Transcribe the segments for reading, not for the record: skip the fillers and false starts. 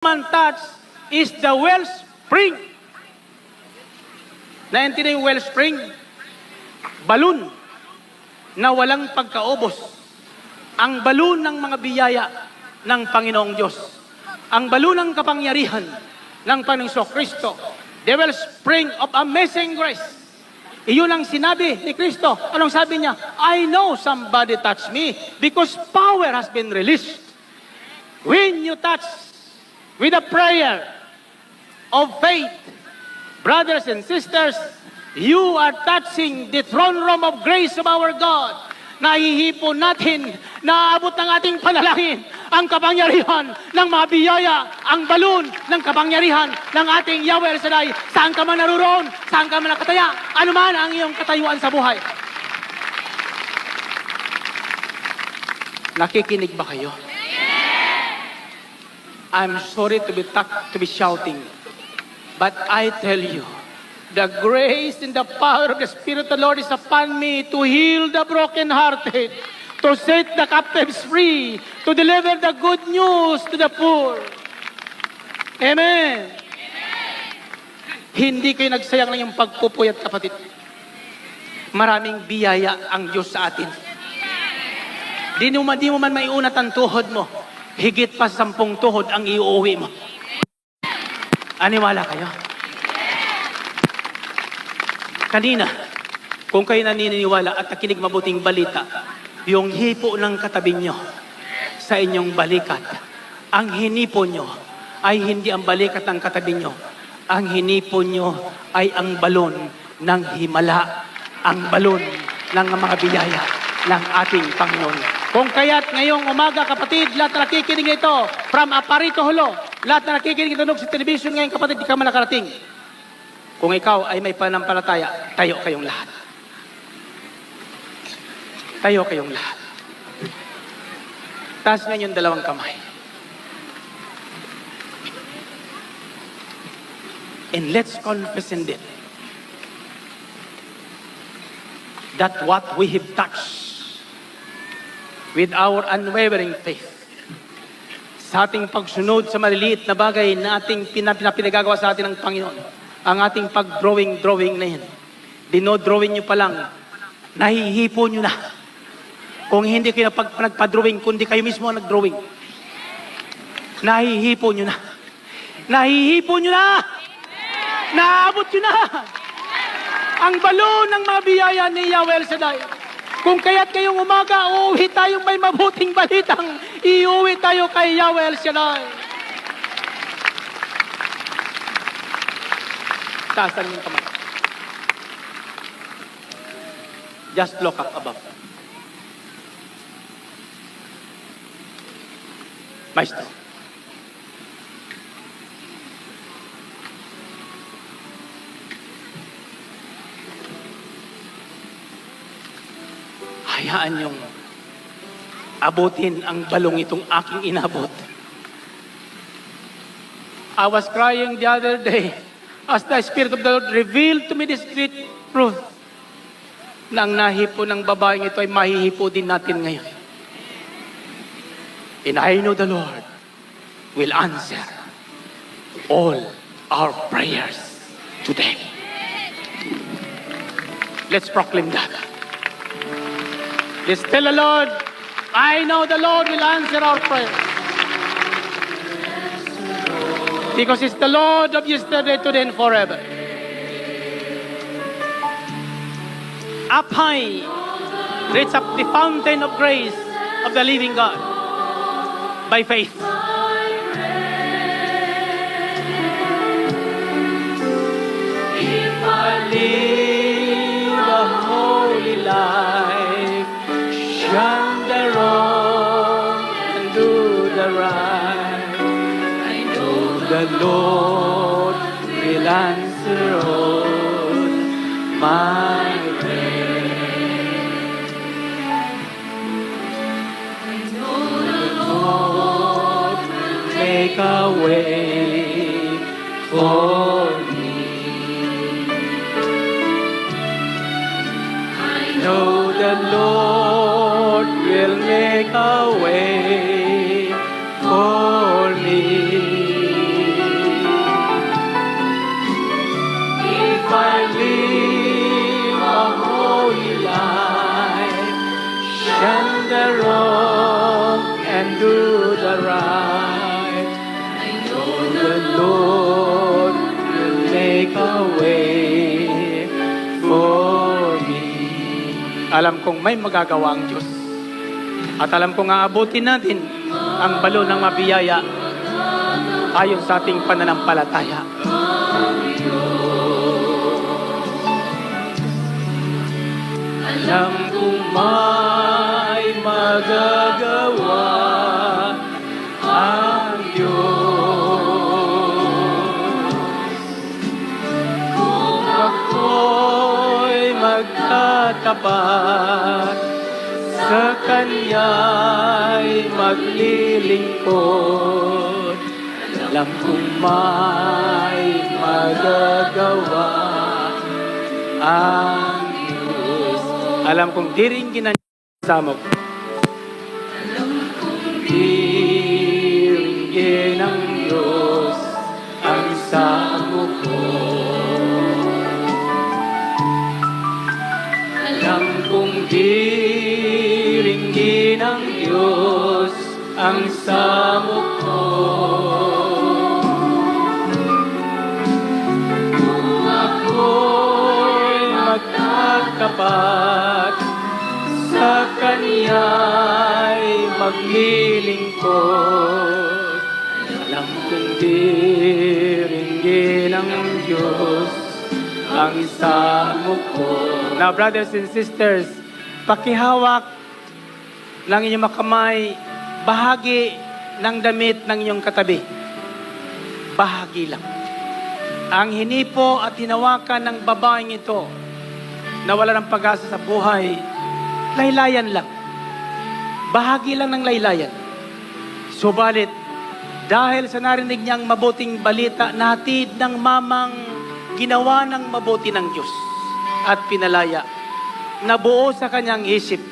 human touch is the wellspring. Naintindihan yung wellspring? Balon na walang pagkaubos. Ang balon ng mga biyaya ng Panginoong Diyos. Ang balon ng kapangyarihan ng Panginoong Kristo. The wellspring of amazing grace. Iyon ang sinabi ni Kristo. Anong sabi niya? I know somebody touched me because power has been released. When you touch with a prayer of faith, brothers and sisters, you are touching the throne room of grace of our God. Nahihipon natin, naaabot ng ating panalangin ang kapangyarihan ng mga biyaya, ang balon ng kapangyarihan ng ating Yahweh El Shaddai. Saan ka man naruroon, saan ka man nakataya, ano man ang iyong katayuan sa buhay. Nakikinig ba kayo? I'm sorry to be shouting, but I tell you, the grace and the power of the Spirit of the Lord is upon me to heal the brokenhearted, to set the captives free, to deliver the good news to the poor. Amen. Hindi kayo nagsayang ng iyong pagpupuyat, kapatid. Maraming biyaya ang Diyos sa atin. Di mo man maiunat ang tuhod mo. Higit pa 10 tuhod ang iuuwi mo. Aniwala kayo? Kanina, kung kayo naniniwala at nakinig mabuting balita, yung hipo ng katabi nyo sa inyong balikat, ang hinipo nyo ay hindi ang balikat ng katabi nyo. Ang hinipo nyo ay ang balon ng himala, ang balon ng mga biyaya ng ating Panginoon. Kung kaya't ngayong umaga, kapatid, lahat na nakikinig nito, from Aparito Hulo, lahat na nakikinig nito sa television ngayon, kapatid, di ka man nakarating. Kung ikaw ay may panampalataya, tayo kayong lahat. Tayo kayong lahat. Taas ngayon yung 2 kamay. And let's confess in it that what we have touched with our unwavering faith, sa ating pagsunod sa maliliit na bagay na ating pinagagawa sa atin ng Panginoon, ang ating pag-drawing na yan, dino-drawing nyo pa lang, nahihipo nyo na. Kung hindi kayo nagpa-drawing, kundi kayo mismo ang nag-drawing, nahihipo nyo na. Nahihipo nyo na! Naabot nyo na! Ang balon ng mga biyaya ni Yahweh El Shaddai. Kung kaya't kayong umaga, uuwi tayong may mabuting balitang, iuwi tayo kay Yahweh El Shaddai. Taasan yung kamay. Just look up above. Maestro. Hayaan yung abutin ang balong itong aking inabot. I was crying the other day as the Spirit of the Lord revealed to me this great truth na ang nahipo ng babaeng ito ay mahihipo din natin ngayon. And I know the Lord will answer all our prayers today. Let's proclaim that. Let's tell the Lord, I know the Lord will answer our prayers. Because it's the Lord of yesterday, today, and forever. Up high, reach up the fountain of grace of the living God by faith. If I live a holy life, shun the wrong and do the right, I know the Lord will answer all my prayers. I know the Lord will make a way for me. I know the Lord will make a way for me. do the right. I know the Lord will make a way for me. Alam kong may magagawa ang Diyos. At alam kong aabutin natin ang balon ng mabiyaya ayon sa ating pananampalataya. Alam kong may magagawa ang Diyos. Kung ako'y magtatapat, sa Kanya'y maglilingkod. Alam kong may magagawa ang Diyos. Alam kong diringgin ang samok. Alam kong diringgin ang Diyos ang samok ko. Alam kong diringgin ang Diyos ang samok ko. Kung ako'y magtatapat, sa Kanya'y maglilingkod. Alam kong diringgin ang Diyos ang samok ko. Now, brothers and sisters, pakihawak ng inyong makamay bahagi ng damit ng inyong katabi. Bahagi lang. Ang hinipo at hinawakan ng babaeng ito na wala ng pag-asa sa buhay, laylayan lang. Bahagi lang ng laylayan. Subalit, dahil sa narinig niyang mabuting balita, nahatid ng mamang ginawa ng mabuti ng Diyos at pinalaya, nabuo sa kanyang isip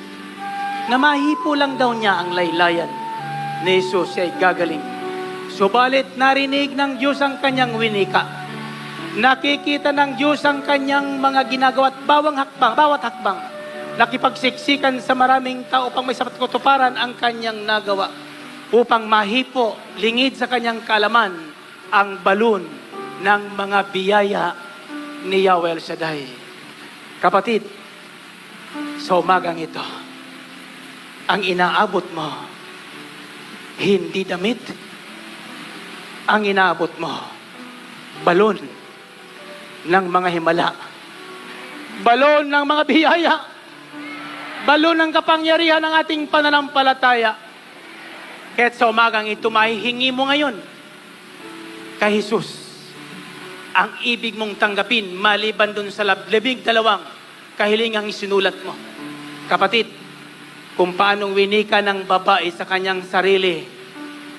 na mahipo lang daw niya ang laylayan ni Jesus, siya ay gagaling. Subalit narinig ng Diyos ang kanyang winika. Nakikita ng Diyos ang kanyang mga ginagawa at bawat hakbang. Nakipagsiksikan sa maraming tao upang may sapat kutuparan ang kanyang nagawa. Upang mahipo, lingid sa kanyang kaalaman, ang balon ng mga biyaya ni Yahweh El Shaddai. Kapatid, sa umagang ito, ang inaabot mo, hindi damit. Ang inaabot mo, balon ng mga himala. Balon ng mga biyaya. Balon ng kapangyarihan ng ating pananampalataya. Kaya't sa umagang ito, mahihingi mo ngayon kay Jesus ang ibig mong tanggapin maliban dun sa 12 kahilingang isinulat mo. Kapatid, kung paanong winika ng babae sa kanyang sarili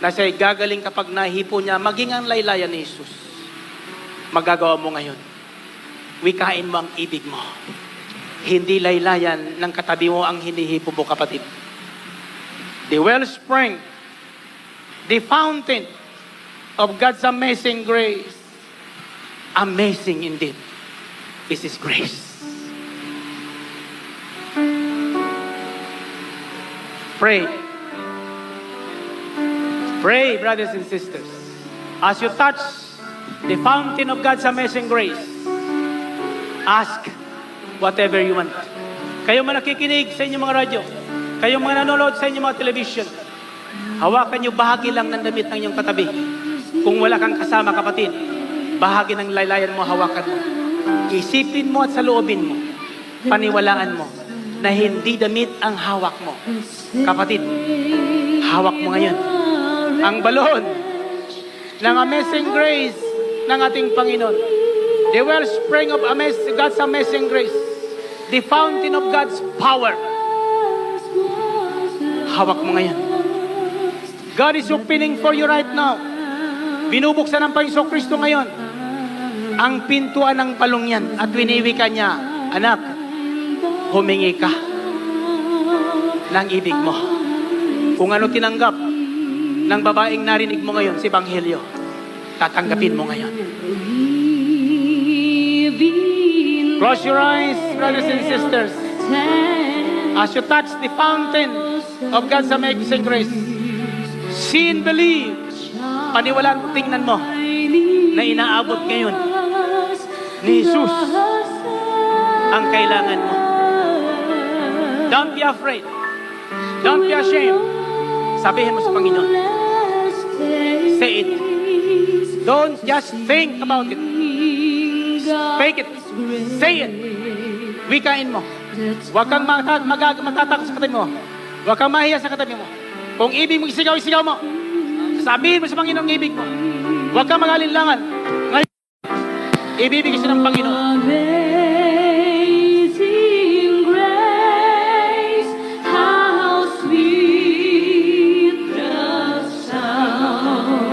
na siya'y gagaling kapag nahipo niya, maging ang laylayan ni Jesus. Magagawa mo ngayon. Wikain mo ang ibig mo. Hindi laylayan ng katabi mo ang hinihipo mo, kapatid. The wellspring, the fountain of God's amazing grace. Amazing indeed is His grace. Pray. Pray, brothers and sisters. As you touch the fountain of God's amazing grace, ask whatever you want. Kayo man nakikinig sa inyong mga radyo, kayong mga nanonood sa inyong mga television, hawakan nyo bahagi lang ng damit ng inyong katabi. Kung wala kang kasama, kapatid, bahagi ng laylayan mo, hawakan mo. Isipin mo at saloobin mo, paniwalaan mo, na hindi damit ang hawak mo. Kapatid, hawak mo ngayon ang balon ng amazing grace ng ating Panginoon. The wellspring of God's amazing grace. The fountain of God's power. Hawak mo ngayon. God is opening for you right now. Binubuksan ng Panginoon Kristo ngayon ang pintuan ng balong yan at winiwika niya, anak, humingi ka ng ibig mo. Kung ano tinanggap ng babaeng narinig mo ngayon si Ebanghelyo, tatanggapin mo ngayon. Close your eyes, brothers and sisters, as you touch the fountain of God's amazing grace. See and believe. Paniwalaan, tingnan mo na inaabot ngayon ni Jesus ang kailangan mo. Don't be afraid. Don't be ashamed. Sabihin mo sa Panginoon. Say it. Don't just think about it. Speak it. Say it. Wikain mo. Huwag kang matatakot sa katabi mo. Huwag kang mahiya sa katabi mo. Kung ibig mo isigaw, isigaw mo. Sabihin mo sa Panginoon ang ibig mo. Huwag kang mag-alinlangan. Ngayon, ibibigay siya ng Panginoon. Amazing grace, how sweet the sound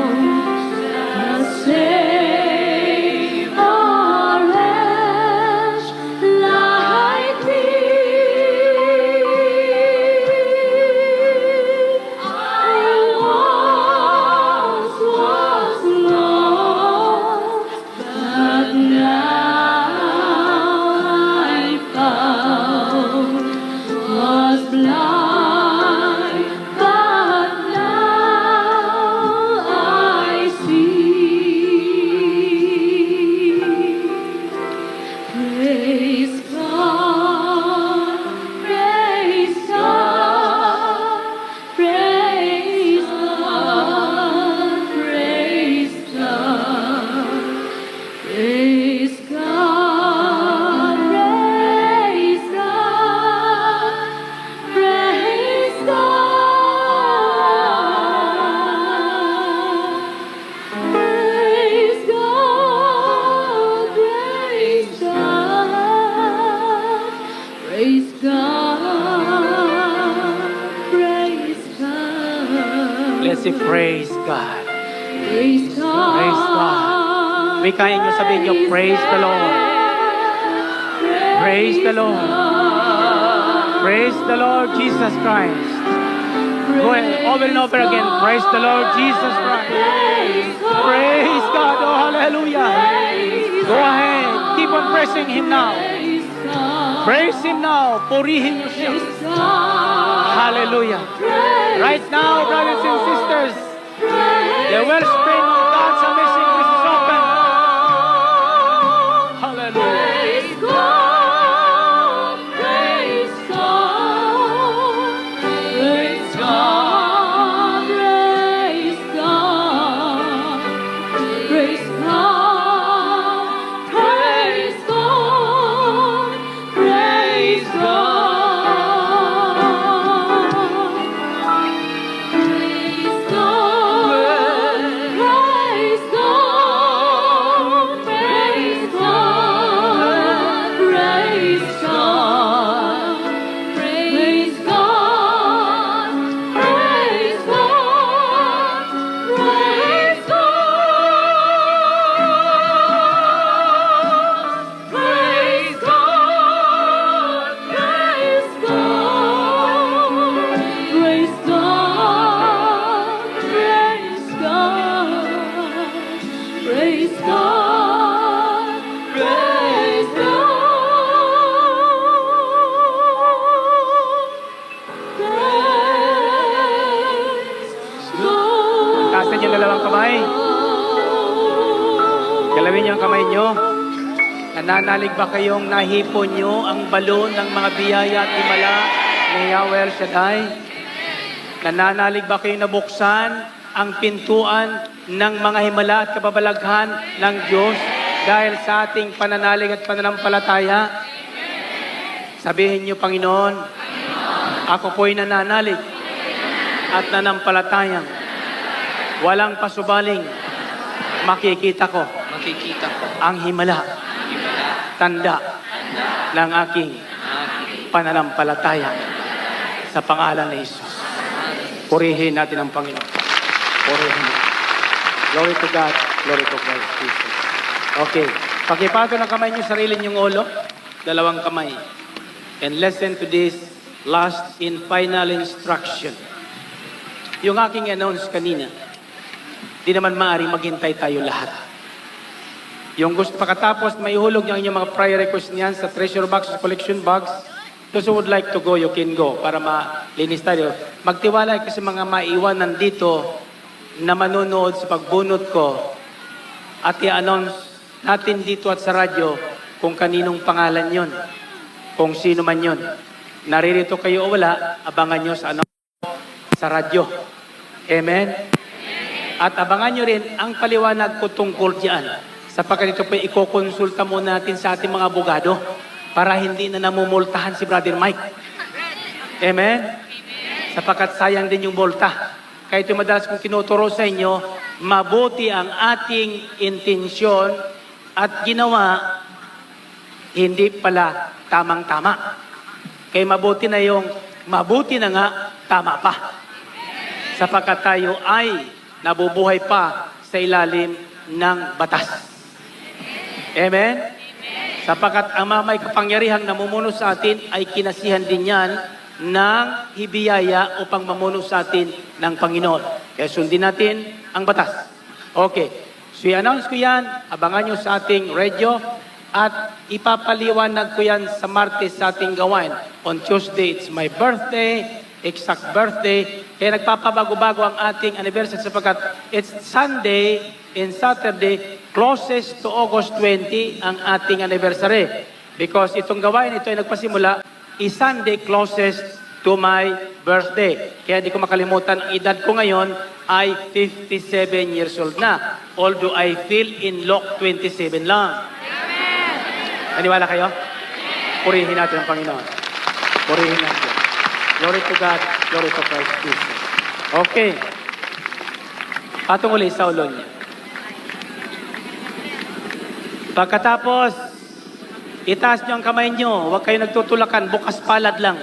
that saved a wretch like me. I once was lost, but now I found. Was blind, but now I see. Praise God, praise God, praise God, praise God. Praise God, praise God, praise God. Praise God, praise God, praise God, praise God. Let's say, praise God. Praise God. Praise God. Wikain nyo, sabihin nyo, praise the Lord. Praise the Lord. Praise the Lord Jesus Christ. Go ahead, over and over again. Praise the Lord Jesus Christ. Praise God. Oh, hallelujah. Go ahead. Keep on praising Him now. Praise Him now. Purihin nyo siya. Hallelujah. Right now, brothers and sisters, the wellspring of God's amazing grace is open. Hallelujah. Praise God, praise God, praise God, praise God, praise God, praise God, praise Galawin niyo ang kamay niyo. Nananalig ba kayong nahipon niyo ang balon ng mga biyaya at himala ni Yahweh El Shaddai? Nananalig ba kayong nabuksan ang pintuan ng mga himala at kababalaghan ng Diyos dahil sa ating pananalig at pananampalataya? Sabihin niyo, Panginoon, ako po'y nananalig at nanampalatayang walang pasubaling makikita ko ang himala, tanda ng aking pananampalataya sa pangalan ni Jesus. Purihin natin ang Panginoon. Purihin. Glory to God. Glory to Christ Jesus. Okay. Pakipato ng kamay niyo sarili niyong ulo. Dalawang kamay. And listen to this last and final instruction. Yung aking announce kanina, di naman maaaring maghintay tayo lahat. Yung gusto pakatapos, may ihulog niyo ang inyong mga prayer request niyan sa treasure box, sa collection box. Those who would like to go, you can go para malinis tayo. Magtiwala kasi mga maiwanan dito na manonood sa pagbunot ko at i-announce natin dito at sa radyo kung kaninong pangalan yon, kung sino man yon. Naririto kayo o wala, abangan nyo sa radyo. Amen? At abangan nyo rin ang paliwanag ko tungkol diyan. Sapagkat ito po ikokonsulta muna natin sa ating mga abogado para hindi na namumultahan si Brother Mike. Amen? Sapagkat sayang din yung multa. Kaya ito madalas kong tinuturo sa inyo, mabuti ang ating intensyon at ginawa, hindi pala tamang-tama. Kaya mabuti na yung, mabuti na nga, tama pa. Sapagkat tayo ay nabubuhay pa sa ilalim ng batas. Amen? Sapagkat ang may kapangyarihang namumuno sa atin ay kinasihan din yan ng hibiyaya upang mamuno sa atin ng Panginoon. Kaya sundin natin ang batas. Okay. So i-announce ko yan, abangan nyo sa ating radio at ipapaliwanag ko yan sa Martes sa ating gawain. On Tuesday, it's my birthday, exact birthday. Kaya nagpapabago-bago ang ating anniversary sapagkat it's Sunday and Saturday, closest to August 20 ang ating anniversary. Because itong gawain ito ay nagpasimula, is Sunday closest to my birthday. Kaya di ko makalimutan, ang edad ko ngayon ay 57 years old na. Although I feel in Luke 27 lang. Naniwala kayo? Purihin natin ang Panginoon. Purihin natin. Glory to God. Glory to Christ Jesus. Okay. Patong uli sa ulo niya. Pagkatapos, itaas niyo ang kamay niyo. Huwag kayo nagtutulakan. Bukas palad lang.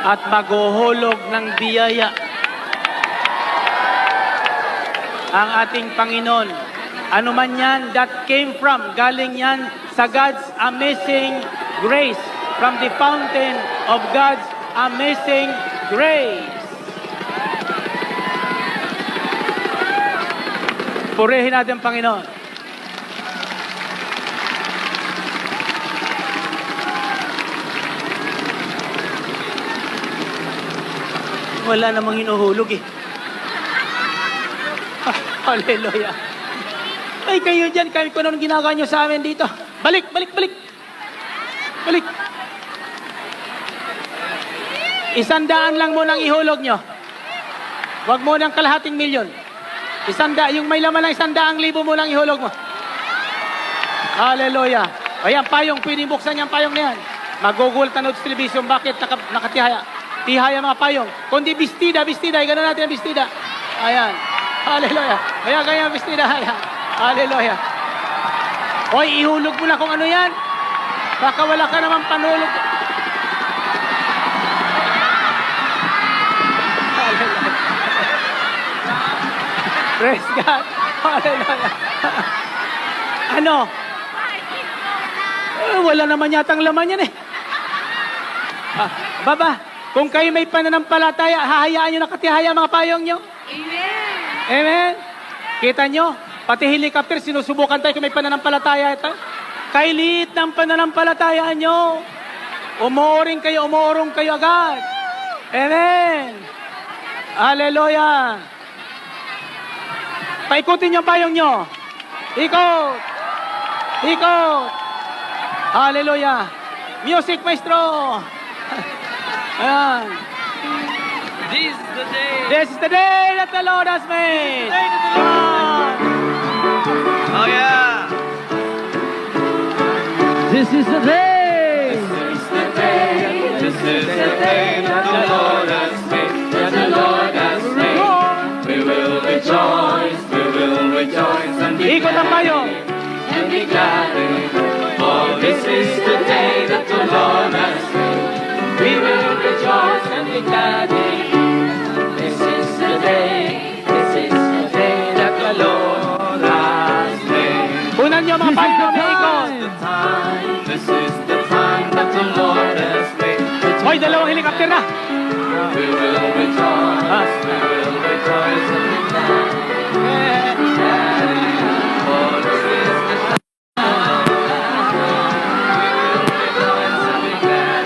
At maghuhulog ng biyaya ang ating Panginoon. Ano man yan, that came from, galing yan sa God's amazing grace. From the fountain of God's amazing grace. Purihin natin ang Panginoon. Wala namang hinuhulog eh. Hallelujah. Ay, kayo dyan, kami kung anong ginagawa nyo sa amin dito. Balik, balik, balik. Balik. 100 lang mo nang ihulog nyo. Huwag mo ng kalahating milyon. 100, yung may laman ng 100,000 mo lang ihulog mo. Hallelujah. Ayan, payong, pwedeng buksan yung payong na yan. Magugul tanood sa television, bakit nakatihaya? Tihaya mga payong. Kundi bistida, gano'n natin ang bistida. Ayan. Hallelujah. Ayan, ganyan bistida. Ayan. Hallelujah. Hoy, ihulog mo na kung ano yan. Baka wala ka naman panulog. Hallelujah. Praise God. Hallelujah. Ano? Wala naman yatang laman yan eh. Baba. Kung kayo may pananampalataya, hahayaan nyo nakatihaya mga payong nyo. Amen. Amen. Kita nyo, pati helicopter, sinusubukan tayo kung may pananampalataya ito. Kay liit ng pananampalataya nyo. Umuorong kayo agad. Amen. Hallelujah. Paikutin yung payong nyo. Ikot. Ikot. Hallelujah. Music, maestro. Ayan. This is the day. This is the day that the Lord has made. Day that the Lord. Oh yeah. This is the day. This is the day. This is the day that the Lord has made. That the Lord has made. We will rejoice. We will rejoice and be Ikot ang payong. and be glad in it. For this is the day that the Lord has made. We will rejoice and be glad in it. This is the day. This is the day that the Lord has made. Unan nyo mga payong na ikot. This is the time that the Lord has made. Hoy, dalawang helicopter na. We will rejoice. We will rejoice and be glad. For this is the time. We will rejoice and be glad.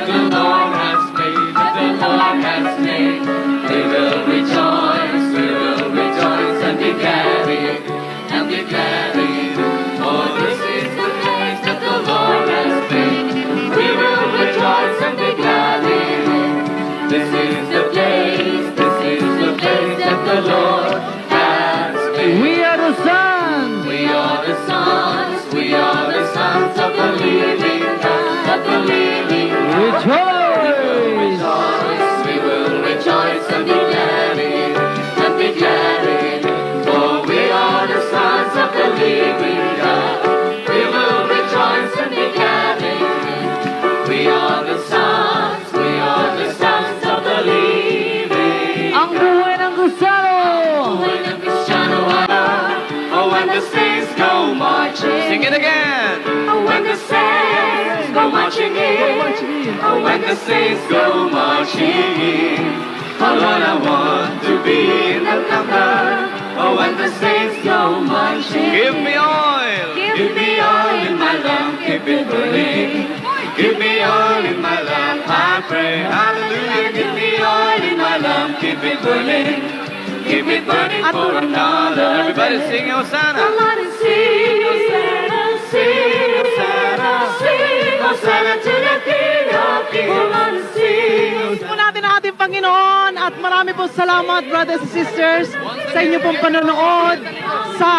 the Lord has made, that the Lord has made. We will rejoice and be glad in, and be glad in. For this is the day that the Lord has made. We will rejoice and be glad in. This is the place that the Lord has made. We are the sons. We are the sons, we are the sons of the living God, of the living God. Rejoice. We will rejoice and be glad in, and be glad in. For we are the sons of the living God. We will rejoice and be glad in. We are the sons of the living. Ang buhay ng Gusano. When the Cristiano oh, when the saints go marching. Sing it again. Oh, when the saints go marching in. Oh, when the saints go marching in. Oh, Lord, I want to be in the number. Oh, when the saints go marching. Give me oil. Give me oil in my lamp. Keep it burning. Give me oil in my lamp. I pray. Hallelujah. Give me oil in my lamp. Keep it burning. Keep it burning for another. Everybody sing Hosanna. Somebody sing Hosanna, sing Hosanna, sing Hosanna to the King of Kings. Somebody sing Praise po natin ang ating Panginoon at marami po salamat, brothers and sisters, sa inyo pong panonood sa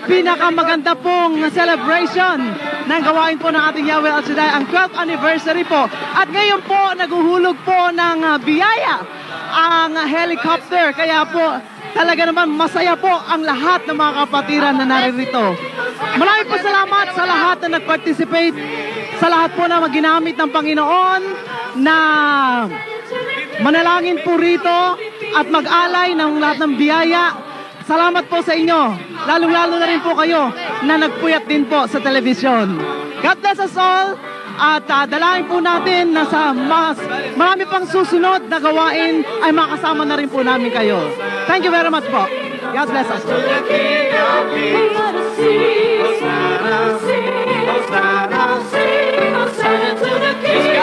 pinakamaganda pong celebration ng gawain po ng ating Yahweh El Shaddai, ang 12th anniversary po. At ngayon po, naguhulog po ng biyaya ang helicopter. Kaya po, talaga naman masaya po ang lahat ng mga kapatiran na naririto. Maraming po salamat sa lahat na nag-participate, sa lahat po na maginamit ng Panginoon na manalangin po rito at mag-alay ng lahat ng biyaya. Salamat po sa inyo. Lalong-lalo na rin po kayo na nagpuyat din po sa telebisyon. God bless us all. At dalangin po natin na sa marami pang susunod na gawain ay makasama na rin po namin kayo. Thank you very much po. God bless us. Hosanna, Hosanna, Hosanna to the King.